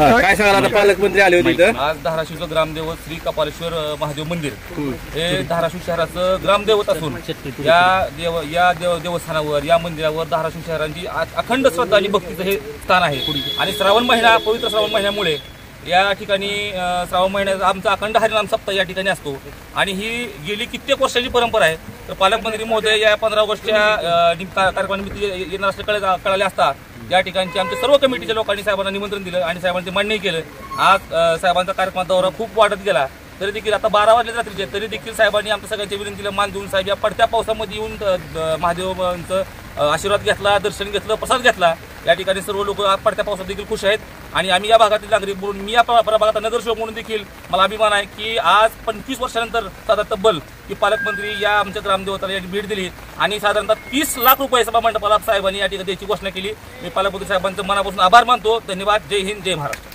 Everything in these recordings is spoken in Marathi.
काय सांगाल आता पालकमंत्री आले होते इथं? आज धाराशिवचं ग्रामदैवत श्री कपालेश्वर महादेव मंदिर हे धाराशिव शहराचं ग्रामदैवत असून या देवस्थानावर या मंदिरावर धाराशिव शहरांची अखंड श्रद्धा आणि भक्तीचं हे स्थान आहे। आणि श्रावण महिना पवित्र श्रावण महिन्यामुळे या ठिकाणी श्रावण महिन्यात आमचा अखंड हरिनाम सप्ताह या ठिकाणी असतो आणि ही गेली कित्येक वर्षाची परंपरा आहे। तर पालकमंत्री महोदय या 15 ऑगस्टच्या कार्यक्रमानिमित्त येणार असं कळाले असता या ठिकाणची आमच्या सर्व कमिटीच्या लोकांनी साहेबांना निमंत्रण दिलं आणि साहेबांची मान्य केलं। आज साहेबांचा कार्यक्रमाचा दौरा खूप वाढत गेला तरी देखील आता 12 वाजले रात्रीचे तरी देखील साहेबांनी आमच्या सगळ्यांच्या विनंतीला मान देऊन साहेब या पडत्या पावसामध्ये येऊन महादेवांचं आशीर्वाद घेतला, दर्शन घेतलं, प्रसाद घेतला। या ठिकाणी सर्व लोक पडत्या पावसात देखील खुश आहेत आणि आम्ही या भागातील नागरिक म्हणून मी या प्रभागाचा नगरसेवक म्हणून देखील मला अभिमान आहे की आज 25 वर्षानंतर साधारण तब्बल की पालकमंत्री या आमच्या ग्रामदेवताला भेट दिली आणि साधारणतः 30 लाख रुपये सभा मंडपाला साहेबांनी या ठिकाणी द्यायची घोषणा केली। मी पालकमंत्री साहेबांचं मनापासून आभार मानतो। धन्यवाद। जय हिंद, जय महाराष्ट्र।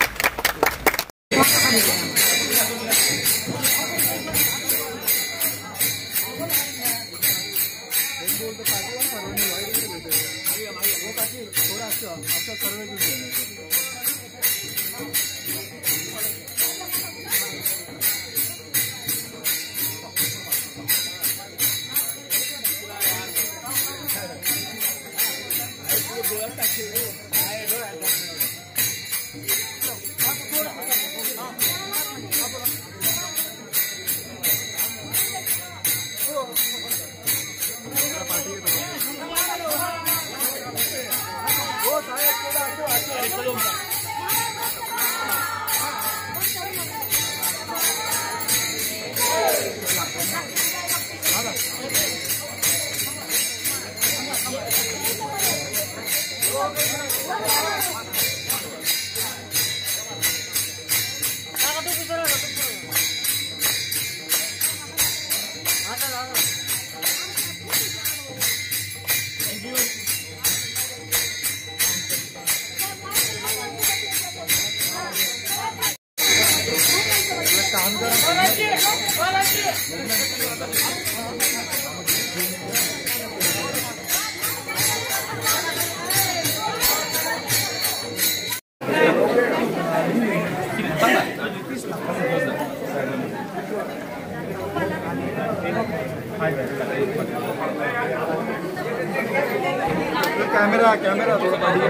कैमरा थोड़ा बढ़िया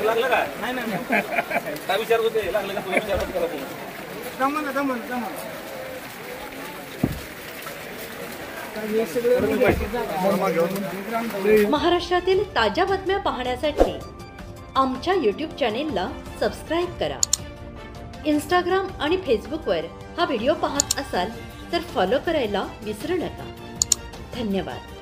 लागलं का? नाही काय विचार होते लागलं का? तुला विचार महाराष्ट्रातील ताज्या बातम्या पाहण्यासाठी आमच्या यूट्यूब चॅनेलला सबस्क्राईब करा। इंस्टाग्राम आणि फेसबुकवर हा व्हिडिओ पाहत असाल तर फॉलो करायला विसरू नका। धन्यवाद।